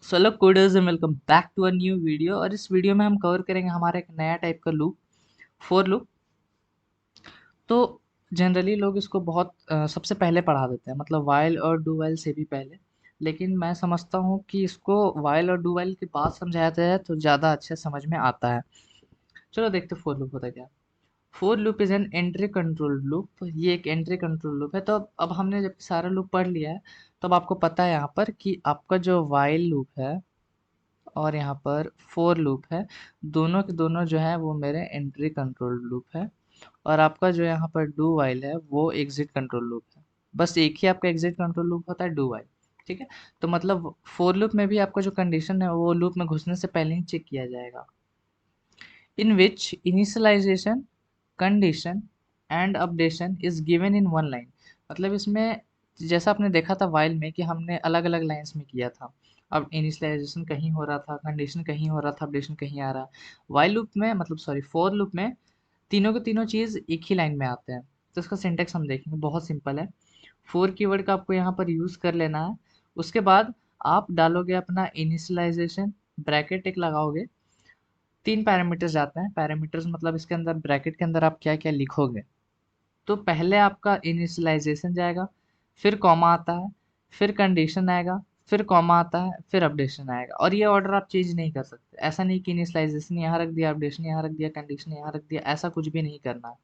So hello coders and welcome back to a new video. और इस video में हम कवर करेंगे हमारा एक नया टाइप का लूप, फोर लूप। तो जनरली लोग इसको बहुत सबसे पहले पढ़ा देते हैं, मतलब वाइल और डू वाइल से भी पहले। लेकिन मैं समझता हूँ कि इसको वाइल और डू वाइल के बाद समझाया जाए तो ज़्यादा अच्छे समझ में आता है। चलो देखते फोर लूप होता है क्या। For loop is an entry control loop. ये एक एंट्री कंट्रोल लूप है। तो अब हमने जब सारा लूप पढ़ लिया है तो अब आपको पता है यहाँ पर कि आपका जो वाइल लूप है और यहाँ पर फोर लूप है, दोनों के दोनों जो है वो मेरे एंट्री कंट्रोल लूप है। और आपका जो यहाँ पर डू वाइल है वो एग्जिट कंट्रोल लूप है। बस एक ही आपका एग्जिट कंट्रोल लूप होता है, डू वाइल। ठीक है। तो मतलब फोर लूप में भी आपका जो कंडीशन है वो लूप में घुसने से पहले ही चेक किया जाएगा। In which initialization, condition and updation is given in one line. मतलब इसमें जैसा आपने देखा था वाइल में कि हमने अलग अलग लाइंस में किया था। अब इनिशियलाइजेशन कहीं हो रहा था, कंडीशन कहीं हो रहा था, अपडेशन कहीं आ रहा। वाइल लूप में, मतलब सॉरी, फोर लूप में तीनों के तीनों चीज़ एक ही लाइन में आते हैं। तो इसका सिंटेक्स हम देखेंगे, बहुत सिंपल है। फोर कीवर्ड का आपको यहाँ पर यूज़ कर लेना है। उसके बाद आप डालोगे अपना इनिशियलाइजेशन, ब्रैकेट एक लगाओगे। तीन पैरामीटर्स जाते हैं। पैरामीटर्स मतलब इसके अंदर ब्रैकेट के अंदर आप क्या क्या लिखोगे। तो पहले आपका इनिशियलाइजेशन जाएगा, फिर कॉमा आता है, फिर कंडीशन आएगा, फिर कॉमा आता है, फिर अपडेशन आएगा। और ये ऑर्डर आप चेंज नहीं कर सकते। ऐसा नहीं कि इनिशियलाइजेशन यहाँ रख दिया, अपडेशन यहाँ रख दिया, कंडीशन यहाँ रख दिया, ऐसा कुछ भी नहीं करना है।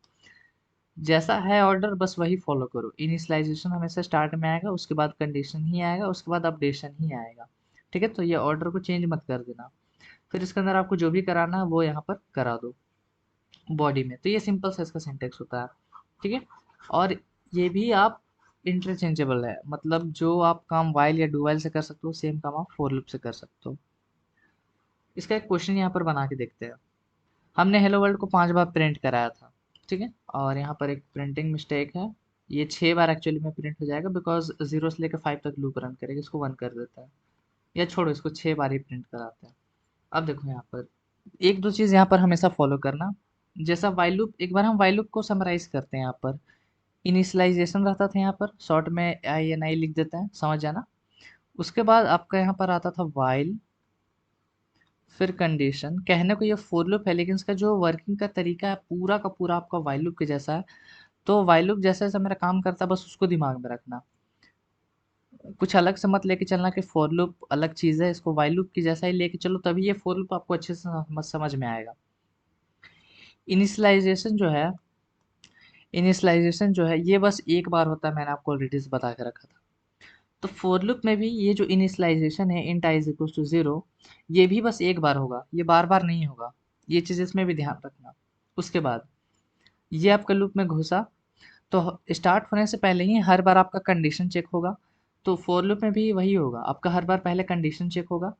जैसा है ऑर्डर बस वही फॉलो करो। इनिशियलाइजेशन हमेशा स्टार्ट में आएगा, उसके बाद कंडीशन ही आएगा, उसके बाद अपडेशन ही आएगा। ठीक है। तो ये ऑर्डर को चेंज मत कर देना। फिर इसके अंदर आपको जो भी कराना है वो यहाँ पर करा दो बॉडी में। तो ये सिंपल सा इसका सिंटेक्स होता है। ठीक है। और ये भी आप इंटरचेंजेबल है, मतलब जो आप काम वाइल या डू वाइल से कर सकते हो सेम काम आप फोर लूप से कर सकते हो। इसका एक क्वेश्चन यहाँ पर बना के देखते हैं। हमने हेलो वर्ल्ड को 5 बार प्रिंट कराया था। ठीक है। और यहाँ पर एक प्रिंटिंग मिस्टेक है। ये 6 बार एक्चुअली में प्रिंट हो जाएगा, बिकॉज 0 से लेकर 5 तक लूप रन करेगा, इसको 1 कर देता है। या छोड़ो, इसको 6 बार ही प्रिंट कराते हैं। अब देखो यहाँ पर एक दो चीज़ यहाँ पर हमेशा फॉलो करना। जैसा वाइल लूप, एक बार हम वाइल लूप को समराइज करते हैं। यहाँ पर इनिशियलाइजेशन रहता था, यहाँ पर शॉर्ट में आई एन आई लिख देते हैं, समझ जाना। उसके बाद आपका यहाँ पर आता था वाइल, फिर कंडीशन। कहने को ये फोर लूप है लेकिन इसका जो वर्किंग का तरीका है पूरा का पूरा आपका वाइल लूप के जैसा है। तो वाइल लूप जैसा जैसा मेरा काम करता है बस उसको दिमाग में रखना। कुछ अलग से मत लेके चलना कि फोर लूप अलग चीज़ है, इसको वाइल लूप की जैसा ही लेके चलो, तभी ये फोर लूप आपको अच्छे से समझ में आएगा। इनिशियलाइजेशन जो है, इनिशियलाइजेशन जो है ये बस एक बार होता है, मैंने आपको ऑलरेडी बता के रखा था। तो फोर लूप में भी ये जो इनिशियलाइजेशन है, int I is equal to 0, ये भी बस एक बार होगा, ये बार बार नहीं होगा। ये चीज़ इसमें भी ध्यान रखना। उसके बाद ये आपका लूप में घुसा तो स्टार्ट होने से पहले ही हर बार आपका कंडीशन चेक होगा। तो फोर लूप में भी वही होगा, आपका हर बार पहले कंडीशन चेक होगा,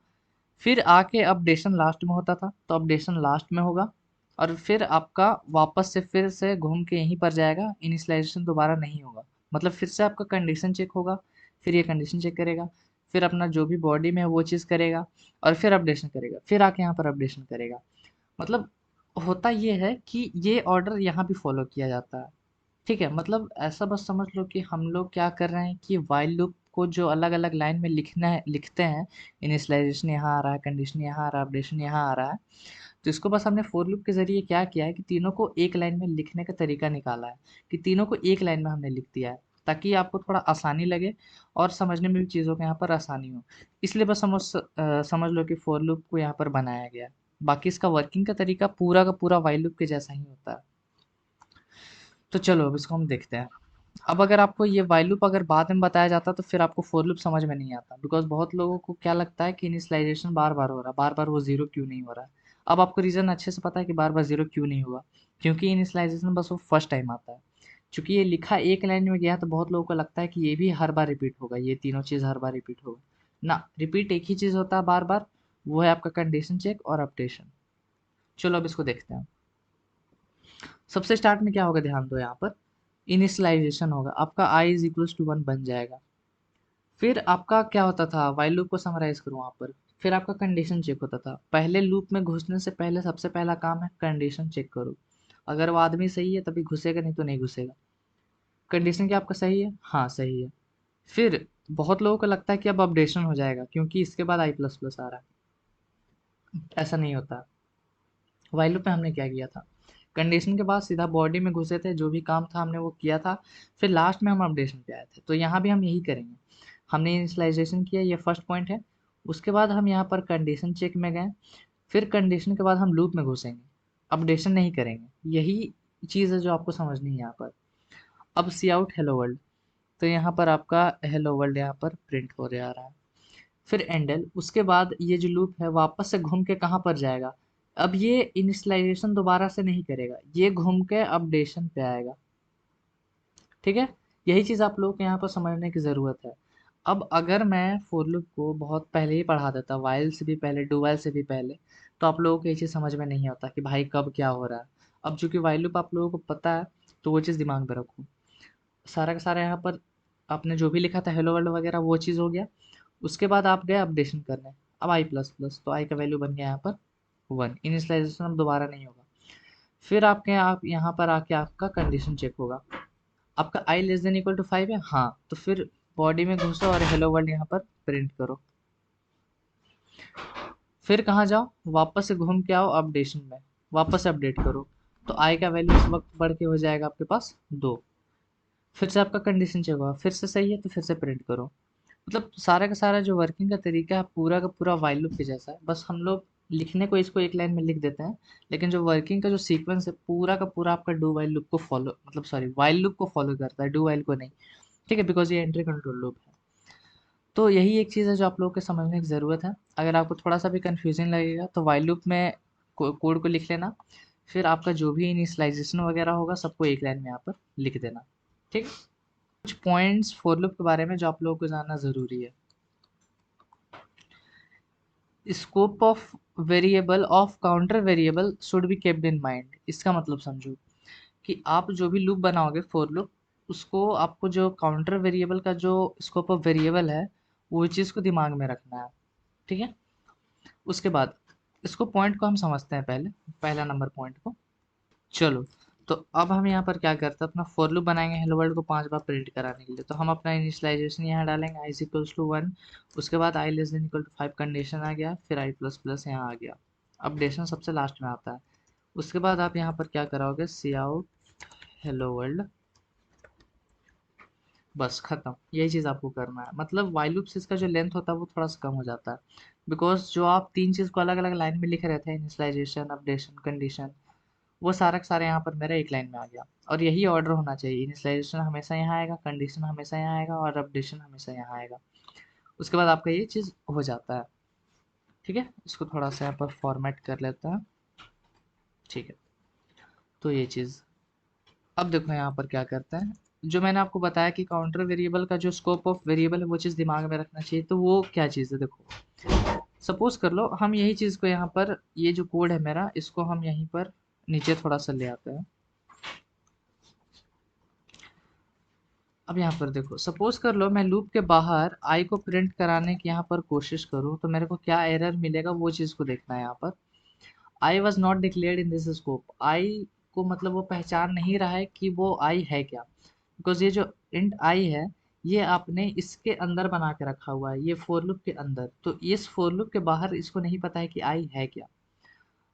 फिर आके अपडेशन लास्ट में होता था तो अपडेशन लास्ट में होगा। और फिर आपका वापस से फिर से घूम के यहीं पर जाएगा, इनिशियलाइजेशन दोबारा नहीं होगा। मतलब फिर से आपका कंडीशन चेक होगा, फिर ये कंडीशन चेक करेगा, फिर अपना जो भी बॉडी में है वो चीज़ करेगा, और फिर अपडेशन करेगा, फिर आके यहाँ पर अपडेशन करेगा। मतलब होता ये है कि ये ऑर्डर यहाँ भी फॉलो किया जाता है। ठीक है। मतलब ऐसा बस समझ लो कि हम लोग क्या कर रहे हैं कि वाइल लूप को जो अलग अलग लाइन में लिखना है लिखते हैं। इनिशियलाइजेशन यहाँ आ रहा है, कंडीशन यहाँ आ रहा है, अपडेशन यहाँ आ रहा है। तो इसको बस हमने फोर लूप के जरिए क्या किया है कि तीनों को एक लाइन में लिखने का तरीका निकाला है, कि तीनों को एक लाइन में हमने लिख दिया है ताकि आपको थोड़ा आसानी लगे और समझने में भी चीज़ों को यहाँ पर आसानी हो। इसलिए बस समझ लो कि फोर लूप को यहाँ पर बनाया गया है। बाकी इसका वर्किंग का तरीका पूरा का पूरा वाइल लूप के जैसा ही होता है। तो चलो अब इसको हम देखते हैं। अब अगर आपको ये व्हाइल लूप अगर बाद में बताया जाता तो फिर आपको फोर लूप समझ में नहीं आता, बिकॉज बहुत लोगों को क्या लगता है कि इनिशियलाइजेशन बार बार हो रहा है, बार बार वो जीरो क्यों नहीं हो रहा है। अब आपको रीज़न अच्छे से पता है कि बार बार जीरो क्यों नहीं हुआ, क्योंकि इनिशियलाइजेशन बस वो फर्स्ट टाइम आता है। चूंकि ये लिखा एक लाइन में गया तो बहुत लोगों को लगता है कि ये भी हर बार रिपीट होगा, ये तीनों चीज़ हर बार रिपीट होगा। ना, रिपीट एक ही चीज़ होता है बार बार, वो है आपका कंडीशन चेक और अपडेशन। चलो अब इसको देखते हैं। सबसे स्टार्ट में क्या होगा, ध्यान दो। यहाँ पर इनिशियलाइजेशन होगा, आपका आई इज इक्वल्स टू 1 बन जाएगा। फिर आपका क्या होता था, वाइल लूप को समराइज करूँ वहाँ पर। फिर आपका कंडीशन चेक होता था। पहले लूप में घुसने से पहले सबसे पहला काम है कंडीशन चेक करो। अगर वो आदमी सही है तभी घुसेगा, नहीं तो नहीं घुसेगा। कंडीशन क्या आपका सही है? हाँ सही है। फिर बहुत लोगों को लगता है कि अब अपडेशन हो जाएगा क्योंकि इसके बाद आई प्लस प्लस आ रहा है। ऐसा नहीं होता। व्हाइल लूप में हमने क्या किया था, कंडीशन के बाद सीधा बॉडी में घुसे थे, जो भी काम था हमने वो किया था, फिर लास्ट में हम अपडेशन पे आए थे। तो यहाँ भी हम यही करेंगे। हमने इनिशियलाइजेशन किया, ये फर्स्ट पॉइंट है। उसके बाद हम यहाँ पर कंडीशन चेक में गए, फिर कंडीशन के बाद हम लूप में घुसेंगे, अपडेशन नहीं करेंगे। यही चीज़ है जो आपको समझनी है यहाँ पर। अब सी आउट हेलो वर्ल्ड, तो यहाँ पर आपका हेलो वर्ल्ड यहाँ पर प्रिंट हो जा रहा है। फिर एंडल, उसके बाद ये जो लूप है वापस से घूम के कहाँ पर जाएगा, अब ये इनिशियलाइजेशन दोबारा से नहीं करेगा, ये घूम के अपडेशन पे आएगा। ठीक है, यही चीज़ आप लोगों को यहाँ पर समझने की ज़रूरत है। अब अगर मैं फॉर लूप को बहुत पहले ही पढ़ा देता, वाइल से भी पहले, डू वाइल से भी पहले, तो आप लोगों को ये चीज़ समझ में नहीं आता कि भाई कब क्या हो रहा है। अब चूंकि वाइल लूप आप लोगों को पता है, तो वो चीज़ दिमाग में रखो। सारा का सारा यहाँ पर आपने जो भी लिखा था हेलो वर्ल्ड वगैरह, वो चीज़ हो गया। उसके बाद आप गए अपडेशन करने, अब आई प्लस प्लस, तो आई का वैल्यू बन गया यहाँ पर 1, इनिशियलाइजेशन अब दोबारा नहीं होगा। फिर आप यहाँ पर आके आपका कंडीशन चेक होगा, आपका I less than equal to 5 है, हाँ, तो फिर बॉडी में घुसो और हेलो वर्ल्ड यहाँ पर प्रिंट करो। फिर कहाँ जाओ, वापस से घूम के आओ अपडेशन में, वापस से अपडेट करो, तो आई का वैल्यू इस वक्त बढ़ के हो जाएगा आपके पास 2। फिर से आपका कंडीशन चेक होगा, फिर से सही है तो फिर से प्रिंट करो। मतलब सारा का सारा जो वर्किंग का तरीका है पूरा का पूरा व्हाइल लूप के जैसा है, बस हम लोग लिखने को इसको एक लाइन में लिख देते हैं, लेकिन जो वर्किंग का जो सीक्वेंस है पूरा का पूरा आपका डू व्हाइल लूप को फॉलो, मतलब सॉरी व्हाइल लूप को फॉलो करता है, डू व्हाइल को नहीं। ठीक है, बिकॉज ये एंट्री कंट्रोल लूप है। तो यही एक चीज़ है जो आप लोगों को समझने की ज़रूरत है। अगर आपको थोड़ा सा भी कन्फ्यूजन लगेगा तो व्हाइल लूप में कोड को लिख लेना, फिर आपका जो भी इनिशियलाइजेशन वगैरह होगा सबको एक लाइन में यहाँ पर लिख देना। ठीक। कुछ पॉइंट्स फॉर लूप के बारे में जो आप लोगों को जानना ज़रूरी है। Scope of variable of counter variable should be capped in mind. इसका मतलब समझो कि आप जो भी लूप बनाओगे फॉर लूप, उसको आपको जो काउंटर वेरिएबल का जो स्कोप ऑफ वेरिएबल है, वो चीज़ को दिमाग में रखना है। ठीक है, उसके बाद इसको पॉइंट को हम समझते हैं पहले, पहला नंबर पॉइंट को। चलो, तो अब हम यहाँ पर क्या करते हैं, अपना फॉर लूप बनाएंगे हेलो वर्ल्ड को 5 बार प्रिंट कराने के लिए। तो हम अपना इनिशियलाइजेशन यहाँ डालेंगे, आई इक्वल्स टू 1, उसके बाद I less than equal to 5 condition आ गया, फिर आई प्लस प्लस यहाँ आ गया। अपडेशन सबसे लास्ट में आता है। उसके बाद आप यहाँ पर क्या कराओगे, सी आउट हेलो वर्ल्ड, बस खत्म। यही चीज़ आपको करना है। मतलब वाइल लूप से इसका जो लेंथ होता है वो थोड़ा सा कम हो जाता है, बिकॉज जो आप 3 चीज़ को अलग अलग लाइन में लिख रहे थे, इनिशियलाइजेशन, अपडेशन, कंडीशन, वो सारा का सारा यहाँ पर मेरा एक लाइन में आ गया। और यही ऑर्डर होना चाहिए, इनिशियलाइजेशन हमेशा यहाँ आएगा, कंडीशन हमेशा यहाँ आएगा और अपडेशन हमेशा यहाँ आएगा। उसके बाद आपका ये चीज़ हो जाता है। ठीक है, इसको थोड़ा सा यहाँ पर फॉर्मेट कर लेते हैं। ठीक है, तो ये चीज़, अब देखो यहाँ पर क्या करते हैं, जो मैंने आपको बताया कि काउंटर वेरिएबल का जो स्कोप ऑफ वेरिएबल है वो चीज़ दिमाग में रखना चाहिए। तो वो क्या चीज़ है, देखो सपोज कर लो हम यही चीज़ को यहाँ पर, ये जो कोड है मेरा, इसको हम यहीं पर नीचे थोड़ा सा ले आते हैं। अब यहाँ पर देखो, सपोज कर लो मैं लूप के बाहर आई को प्रिंट कराने की यहाँ पर कोशिश करूँ, तो मेरे को क्या एरर मिलेगा वो चीज़ को देखना है। यहाँ पर I was not declared in this scope, I को मतलब वो पहचान नहीं रहा है कि वो आई है क्या, बिकॉज ये जो इंट आई है ये आपने इसके अंदर बना के रखा हुआ है, ये फोर लूप के अंदर, तो इस फोर लूप के बाहर इसको नहीं पता है कि आई है क्या।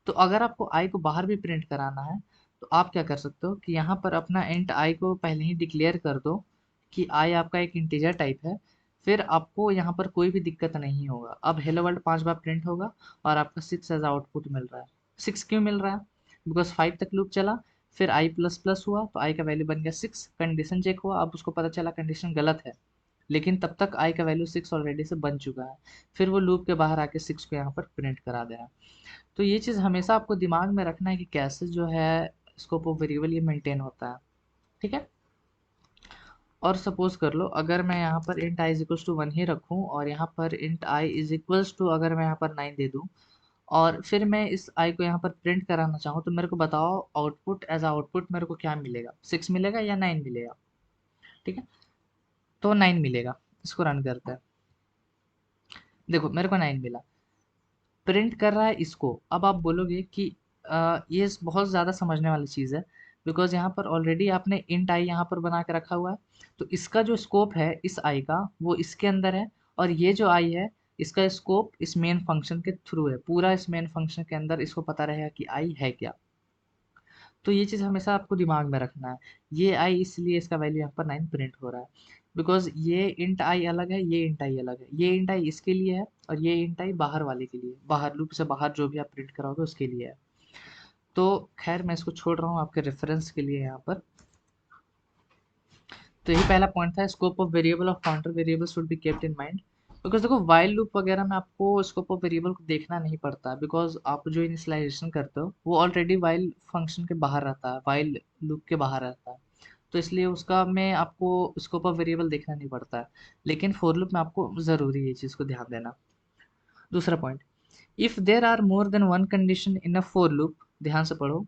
तो अगर आपको आई को बाहर भी प्रिंट कराना है, तो आप क्या कर सकते हो कि यहाँ पर अपना इंट आई को पहले ही डिक्लेयर कर दो कि आई आपका एक इंटीजर टाइप है, फिर आपको यहाँ पर कोई भी दिक्कत नहीं होगा। अब हेलो वर्ल्ड 5 बार प्रिंट होगा और आपका 6 एज आउटपुट मिल रहा है। 6 क्यों मिल रहा है, बिकॉज 5 तक लूप चला, फिर आई प्लस प्लस हुआ तो आई का वैल्यू बन गया 6, कंडीशन चेक हुआ, अब उसको पता चला कंडीशन गलत है, लेकिन तब तक आई का वैल्यू 6 ऑलरेडी से बन चुका है, फिर वो लूप के बाहर आके 6 को यहाँ पर प्रिंट करा दे रहा है। तो ये चीज़ हमेशा आपको दिमाग में रखना है कि कैसे जो है स्कोप ऑफ वेरिएबल ये मेंटेन होता है। ठीक है, और सपोज कर लो अगर मैं यहाँ पर int I is equals to 1 ही रखूँ और यहाँ पर int I is equals to अगर मैं यहाँ पर 9 दे दूँ, और फिर मैं इस आई को यहाँ पर प्रिंट कराना चाहूँ, तो मेरे को बताओ आउटपुट, एज आउटपुट मेरे को क्या मिलेगा, 6 मिलेगा या 9 मिलेगा। ठीक है, तो 9 मिलेगा। इसको रन करते हैं, देखो मेरे को 9 मिला, प्रिंट कर रहा है इसको। अब आप बोलोगे कि ये बहुत ज़्यादा समझने वाली चीज़ है, बिकॉज यहाँ पर ऑलरेडी आपने इंट आई यहाँ पर बना के रखा हुआ है, तो इसका जो स्कोप है इस आई का वो इसके अंदर है, और ये जो आई है इसका स्कोप इस मेन फंक्शन के थ्रू है, पूरा इस मेन फंक्शन के अंदर इसको पता रहेगा कि आई है क्या। तो ये चीज़ हमेशा आपको दिमाग में रखना है। ये आई इसलिए इसका वैल्यू यहाँ पर 9 प्रिंट हो रहा है, बिकॉज ये इंट आई अलग है, ये इंट आई अलग है, ये इंट आई इसके लिए है और ये इंट आई बाहर वाले के लिए, बाहर लूप से बाहर जो भी आप प्रिंट कराओगे उसके लिए है। तो खैर मैं इसको छोड़ रहा हूँ आपके रेफरेंस के लिए यहाँ पर। तो यही पहला पॉइंट था, scope of variable of counter variable should be kept in mind. Because देखो वाइल लूप वगैरह में आपको स्कोप ऑफ वेरिएबल को देखना नहीं पड़ता, बिकॉज आप जो इनिशियलाइजेशन करते हो वो ऑलरेडी वाइल फंक्शन के बाहर रहता है, वाइल लूप के बाहर रहता है, तो इसलिए उसका में आपको स्कोप ऑफ वेरिएबल देखना नहीं पड़ता है। लेकिन फॉर लूप में आपको ज़रूरी है ये चीज़ को ध्यान देना। दूसरा point, if there are more than one condition in a for loop, ध्यान से पढ़ो,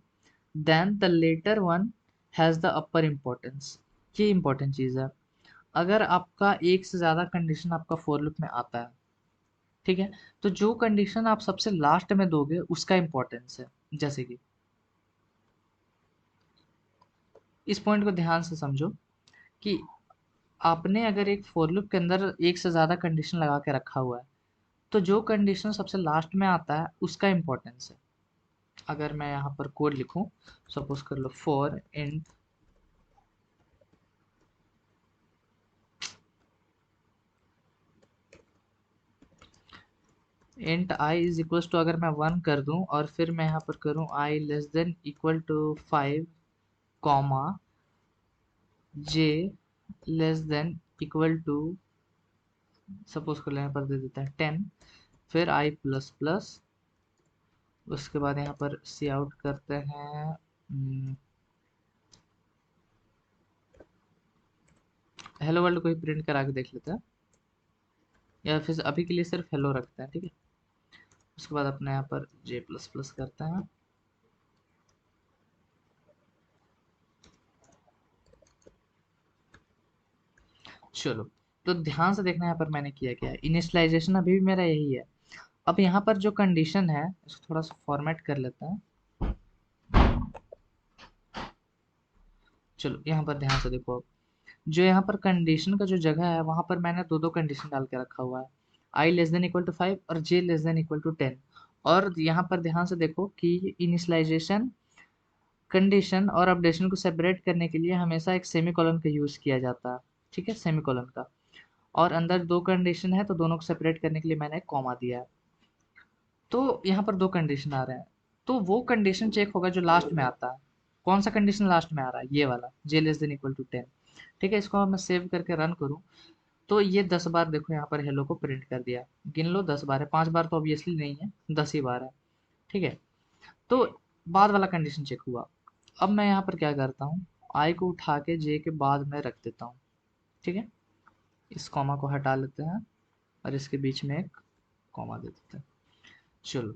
then the latter one has the upper importance. ये इंपॉर्टेंट चीज़ है। अगर आपका एक से ज़्यादा कंडीशन आपका फॉर लूप में आता है, ठीक है, तो जो कंडीशन आप सबसे लास्ट में दोगे उसका इंपॉर्टेंस है। जैसे कि इस पॉइंट को ध्यान से समझो कि आपने अगर एक फॉर लूप के अंदर एक से ज़्यादा कंडीशन लगा के रखा हुआ है, तो जो कंडीशन सबसे लास्ट में आता है उसका इंपॉर्टेंस है। अगर मैं यहाँ पर कोड लिखूं, सपोज कर लो for int int I is equals to, अगर मैं 1 कर दूं और फिर मैं यहाँ पर करूं I less than equal to 5 comma J less than equal to, suppose कर लें यहाँ पर दे देते हैं 10, फिर आई प्लस प्लस, उसके बाद यहाँ पर सी आउट करते हैं हेलो वर्ल्ड को ही प्रिंट करा के देख लेते हैं, या फिर अभी के लिए सिर्फ हेलो रखते हैं, ठीक है। उसके बाद अपने यहाँ पर जे प्लस प्लस करते हैं। चलो, तो ध्यान से देखना यहाँ पर मैंने किया क्या है, इनिशियलाइजेशन अभी भी मेरा यही है। अब यहाँ पर जो कंडीशन है इसको थोड़ा सा फॉर्मेट कर लेते हैं। चलो यहाँ पर ध्यान से देखो, जो यहाँ पर कंडीशन का जो जगह है वहां पर मैंने दो दो कंडीशन डाल के रखा हुआ है, आई लेस देन इक्वल टू 5 और जे लेस देन इक्वल टू 10। और यहाँ पर ध्यान से देखो कि इनिशियलाइजेशन कंडीशन और अपडेशन को सेपरेट करने के लिए हमेशा एक सेमी कॉलन का यूज़ किया जाता है, ठीक है, सेमी कॉलन का। और अंदर दो कंडीशन है तो दोनों को सेपरेट करने के लिए मैंने एक कॉमा दिया है। तो यहाँ पर दो कंडीशन आ रहे हैं, तो वो कंडीशन चेक होगा जो लास्ट में आता है। कौन सा कंडीशन लास्ट में आ रहा है, ये वाला जे लेस देन इक्वल टू 10। ठीक है, इसको मैं सेव करके रन करूँ तो ये 10 बार देखो यहाँ पर हेलो को प्रिंट कर दिया। गिन लो 10 बार है, 5 बार तो ऑब्वियसली नहीं है, 10 ही बार है, ठीक है। तो बाद वाला कंडीशन चेक हुआ। अब मैं यहाँ पर क्या करता हूँ, आई को उठा के जे के बाद में रख देता हूँ, ठीक है। इस कॉमा को हटा लेते हैं और इसके बीच में एक कॉमा दे देते हैं। चलो,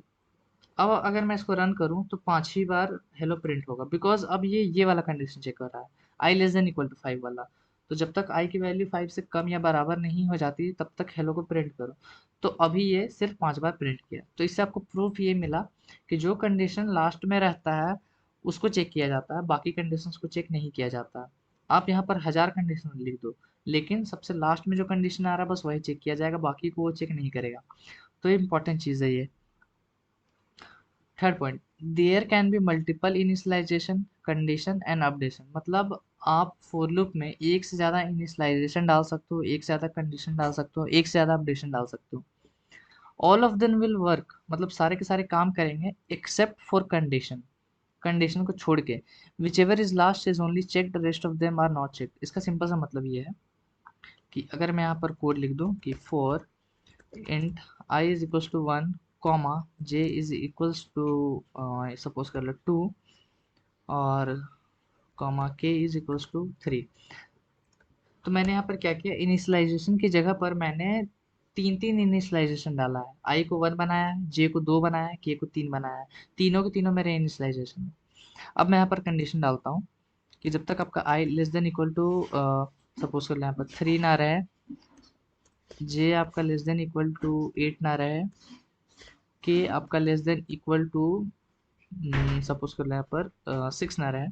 अब अगर मैं इसको रन करूं तो 5 ही बार हेलो प्रिंट होगा, बिकॉज अब ये वाला कंडीशन चेक कर रहा है, आई लेस देन इक्वल टू 5 वाला। तो जब तक आई की वैल्यू 5 से कम या बराबर नहीं हो जाती तब तक हेलो को प्रिंट करो। तो अभी ये सिर्फ 5 बार प्रिंट किया, तो इससे आपको प्रूफ ये मिला कि जो कंडीशन लास्ट में रहता है उसको चेक किया जाता है, बाकी कंडीशंस को चेक नहीं किया जाता। आप यहाँ पर 1000 कंडीशन लिख दो, लेकिन सबसे लास्ट में जो कंडीशन आ रहा है बस वही चेक किया जाएगा, बाकी को वो चेक नहीं करेगा। तो ये इंपॉर्टेंट चीज़ है ये। Third point, there can be multiple initialization condition and updation. मतलब आप फॉर लूप में एक से ज़्यादा इनिशियलाइजेशन डाल सकते हो, एक से ज़्यादा कंडीशन डाल सकते हो, एक से ज़्यादा अपडेशन डाल सकते हो। All of them will work, मतलब सारे के सारे काम करेंगे एक्सेप्ट फॉर कंडीशन, कंडीशन को छोड़ के। Whichever is last is only check, the rest of them are not check. इसका सिंपल सा मतलब ये है कि अगर मैं यहाँ पर कोड लिख दूँ कि for int I is equals to 1 comma j is equals to suppose कर लो 2 और कॉमा के इज इक्वल्स टू 3। तो मैंने यहाँ पर क्या किया, इनिशियलाइजेशन की जगह पर मैंने तीन तीन इनिशियलाइजेशन डाला है, आई को 1 बनाया है, जे को 2 बनाया है, के को 3 बनाया है, तीनों के तीनों मेरे इनिशियलाइजेशन है। अब मैं यहाँ पर कंडीशन डालता हूँ कि जब तक आपका I less than equal to suppose कर लो यहाँ पर 3 ना रहे, जे आपका लेस देन इक्वल टू 8 ना रहे, के आपका less than equal to suppose कर लें यहाँ पर 6 ना रहे,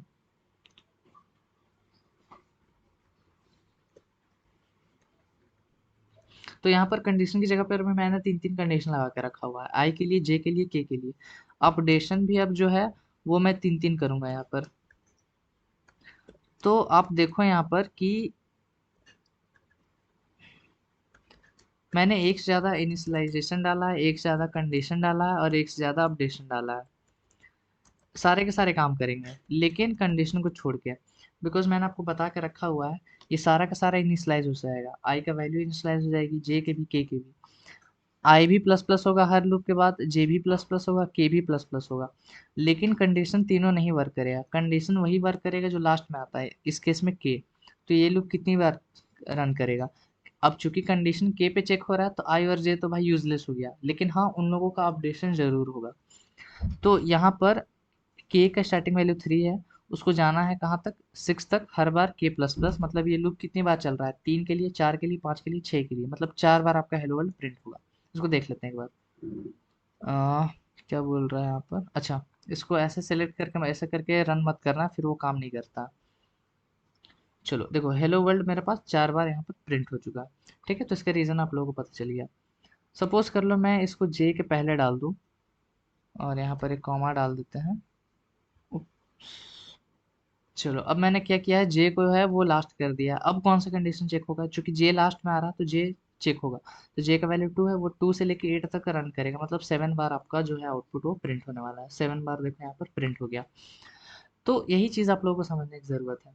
तो यहाँ पर कंडीशन की जगह पर भी मैंने 3-3 कंडीशन लगा के रखा हुआ है, आई के लिए, जे के लिए, के लिए। अपडेशन भी अब जो है वो मैं 3-3 करूँगा यहाँ पर। तो आप देखो यहाँ पर कि मैंने एक से ज़्यादा इनिशियलाइज़ेशन डाला है, एक से ज़्यादा कंडीशन डाला है और एक से ज़्यादा अपडेशन डाला है। सारे के सारे काम करेंगे, लेकिन कंडीशन को छोड़ के, बिकॉज़ मैंने आपको बता के रखा हुआ है, ये सारा का सारा इनिशियलाइज़ हो जाएगा। आई का वैल्यू इनिशियलाइज़ हो जाएगी, जे के भी, के भी। आई भी प्लस प्लस होगा हर लूप के बाद, जे भी प्लस प्लस होगा, के भी प्लस प्लस होगा। लेकिन कंडीशन तीनों नहीं वर्क करेगा, कंडीशन वही वर्क करेगा जो लास्ट में आता है, इस केस में के। तो ये लूप कितनी बार रन करेगा? अब चूंकि कंडीशन के पे चेक हो रहा है तो आई और जे तो भाई यूजलेस हो गया, लेकिन हाँ उन लोगों का अपडेशन जरूर होगा। तो यहाँ पर के का स्टार्टिंग वैल्यू 3 है, उसको जाना है कहाँ तक, 6 तक, हर बार के प्लस प्लस। मतलब ये लूप कितनी बार चल रहा है, 3 के लिए, 4 के लिए, 5 के लिए, 6 के लिए, मतलब 4 बार आपका हेलो वर्ल्ड प्रिंट होगा। इसको देख लेते हैं एक बार। आ, क्या बोल रहा है यहाँ पर, अच्छा, इसको ऐसे सेलेक्ट करके ऐसे करके रन मत करना, फिर वो काम नहीं करता। चलो देखो, हेलो वर्ल्ड मेरे पास 4 बार यहाँ पर प्रिंट हो चुका है। ठीक है, तो इसका रीज़न आप लोगों को पता चल गया। सपोज कर लो मैं इसको जे के पहले डाल दूँ और यहाँ पर एक कॉमा डाल देते हैं। चलो, अब मैंने क्या किया है, जे को है वो लास्ट कर दिया। अब कौन सा कंडीशन चेक होगा, क्योंकि जे लास्ट में आ रहा है तो जे चेक होगा। तो जे का वैल्यू 2 है, वो 2 से लेके 8 तक रन करेगा, मतलब 7 बार आपका जो है आउटपुट वो प्रिंट होने वाला है। 7 बार देखो यहाँ पर प्रिंट हो गया। तो यही चीज़ आप लोगों को समझने की ज़रूरत है।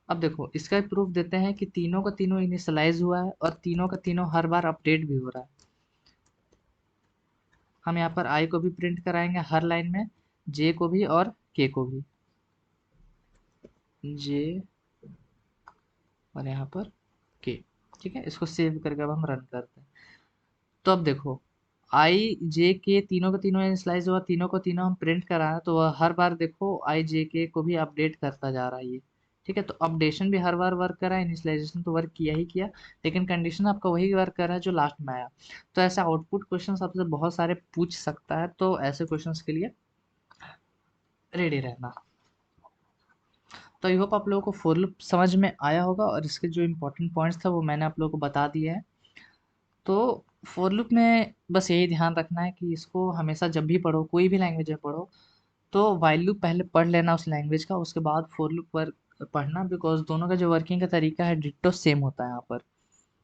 अब देखो, इसका प्रूफ देते हैं कि तीनों का तीनों इनिशियलाइज हुआ है और तीनों का तीनों हर बार अपडेट भी हो रहा है। हम यहाँ पर आई को भी प्रिंट कराएंगे हर लाइन में, जे को भी और के को भी। जे और यहाँ पर के। ठीक है, इसको सेव करके अब हम रन करते हैं। तो अब देखो, आई जे के तीनों के तीनों इनिशियलाइज हुआ, तीनों को तीनों हम प्रिंट करा है, तो वह हर बार देखो आई जे के को भी अपडेट करता जा रहा है ये। ठीक है, तो अपडेशन भी हर बार वर्क करा है, इनिशियलाइजेशन तो वर्क किया ही किया, लेकिन कंडीशन आपका वही वर्क कर रहा है जो लास्ट में आया। तो ऐसे आउटपुट क्वेश्चन आपसे बहुत सारे पूछ सकता है, तो ऐसे क्वेश्चंस के लिए रेडी रहना। तो आई होप आप लोगों को फॉर लूप समझ में आया होगा, और इसके जो इंपॉर्टेंट पॉइंट्स था वो मैंने आप लोगों को बता दिए हैं। तो फॉर लूप में बस यही ध्यान रखना है कि इसको हमेशा जब भी पढ़ो, कोई भी लैंग्वेज में पढ़ो, तो वाइल लूप पहले पढ़ लेना उस लैंग्वेज का, उसके बाद फॉर लूप पर पढ़ना, बिकॉज दोनों का जो वर्किंग का तरीका है डिट्टो सेम होता है यहाँ पर।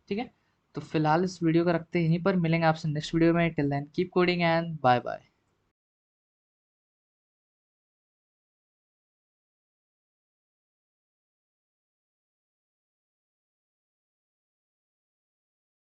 ठीक है, तो फिलहाल इस वीडियो को रखते हैं यहीं पर, मिलेंगे आपसे नेक्स्ट वीडियो में। Till then keep coding and bye bye.